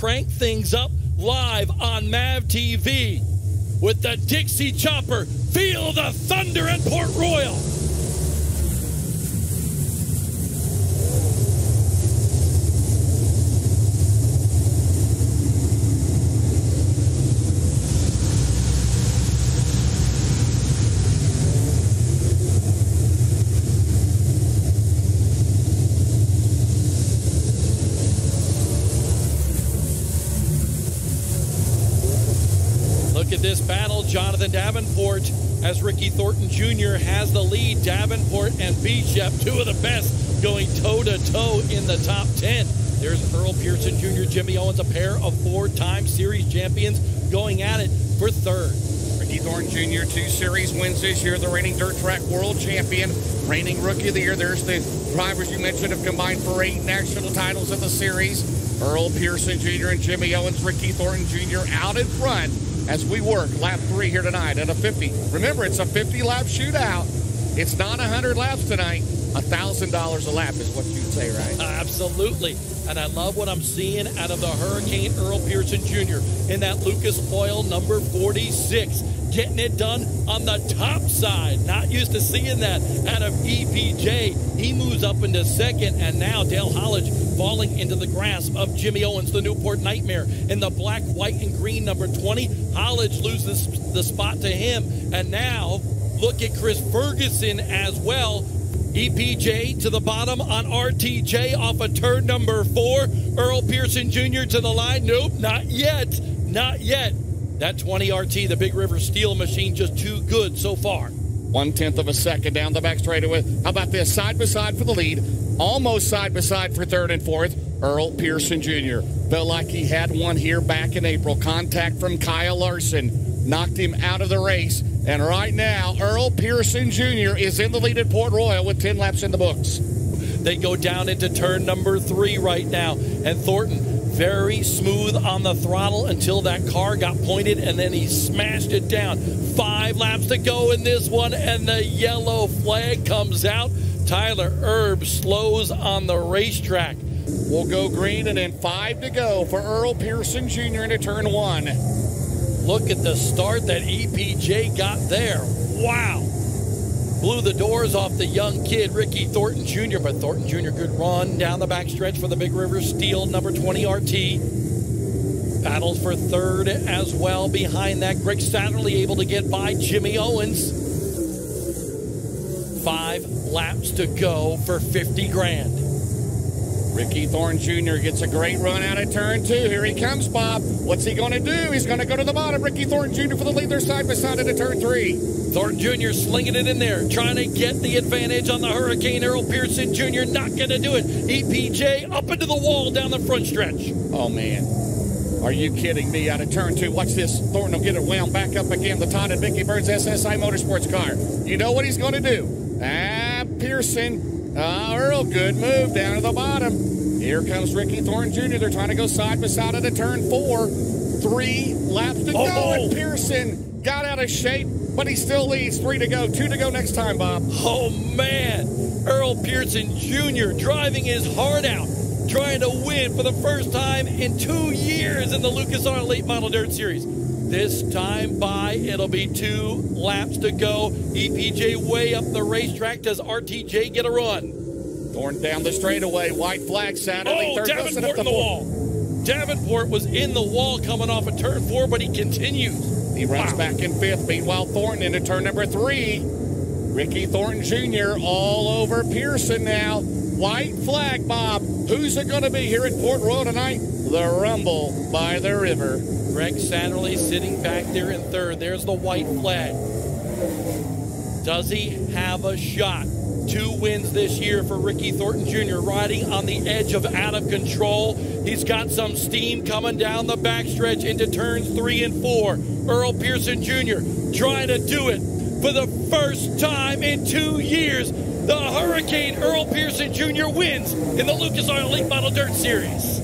crank things up live on MAV TV with the Dixie Chopper. Feel the thunder at Port Royal. Look at this battle. Jonathan Davenport as Ricky Thornton Jr. has the lead. Davenport and Bishop, two of the best, going toe-to-toe in the top 10. There's Earl Pearson Jr., Jimmy Owens, a pair of four-time series champions going at it for third. Ricky Thornton Jr., 2 series wins this year, the reigning dirt track world champion, reigning rookie of the year. There's the drivers you mentioned have combined for 8 national titles in the series. Earl Pearson Jr. and Jimmy Owens, Ricky Thornton Jr. out in front as we work lap 3 here tonight at a 50. Remember, it's a 50-lap shootout. It's not 100 laps tonight. $1,000 a lap is what you'd say, right? Absolutely. And I love what I'm seeing out of the Hurricane Earl Pearson Jr. in that Lucas Oil number 46. Getting it done on the top side. Not used to seeing that out of EPJ. He moves up into second, and now Dale Hollidge falling into the grasp of Jimmy Owens, the Newport Nightmare. In the black, white, and green number 20, Hollidge loses the spot to him. And now, look at Chris Ferguson as well. EPJ to the bottom on RTJ off of turn number 4. Earl Pearson Jr. to the line. Nope, not yet. Not yet. That 20 RT, the Big River Steel machine, just too good so far. 1/10 of a second down the back straightaway. How about this? Side by side for the lead. Almost side by side for third and fourth. Earl Pearson Jr. Felt like he had one here back in April. Contact from Kyle Larson knocked him out of the race. And right now, Earl Pearson Jr. is in the lead at Port Royal with 10 laps in the books. They go down into turn number 3 right now. And Thornton, very smooth on the throttle until that car got pointed, and then he smashed it down. 5 laps to go in this one, and the yellow flag comes out. Tyler Erb slows on the racetrack. We'll go green, and then 5 to go for Earl Pearson Jr. into turn 1. Look at the start that EPJ got there. Wow. Blew the doors off the young kid, Ricky Thornton Jr., but Thornton Jr. good run down the backstretch for the Big River Steel number 20 RT. Battles for third as well. Behind that, Greg Satterley able to get by Jimmy Owens. 5 laps to go for 50 grand. Ricky Thornton Jr. gets a great run out of turn 2. Here he comes, Bob. What's he going to do? He's going to go to the bottom. Ricky Thornton Jr. for the lead. They're side by side into turn 3. Thornton Jr. slinging it in there, trying to get the advantage on the Hurricane. Earl Pearson Jr. not going to do it. EPJ up into the wall down the front stretch. Oh, man. Are you kidding me? Out of turn 2. Watch this. Thornton will get it wound back up again. The Todd and Mickey Burns SSI Motorsports car. You know what he's going to do? Pearson. Earl, good move down to the bottom. Here comes Ricky Thornton Jr. They're trying to go side by side into turn 4. 3 laps to go, and Pearson got out of shape, but he still leads. 3 to go, 2 to go next time, Bob. Oh, man. Earl Pearson Jr. driving his heart out, trying to win for the first time in 2 years in the Lucas Oil Late Model Dirt Series. This time by, it'll be 2 laps to go. EPJ way up the racetrack. Does RTJ get a run? Thornton down the straightaway. White flag Saturday. Oh, Davenport in the wall. Davenport was in the wall coming off of turn 4, but he continues. He runs back in 5th. Meanwhile, Thornton into turn number 3. Ricky Thornton Jr. all over Pearson now. White flag, Bob. Who's it going to be here at Port Royal tonight? The Rumble by the River. Greg Satterley sitting back there in 3rd. There's the white flag. Does he have a shot? 2 wins this year for Ricky Thornton Jr. riding on the edge of out of control. He's got some steam coming down the backstretch into turns 3 and 4. Earl Pearson Jr. trying to do it for the first time in 2 years. The Hurricane Earl Pearson Jr. wins in the Lucas Oil Late Model Dirt Series.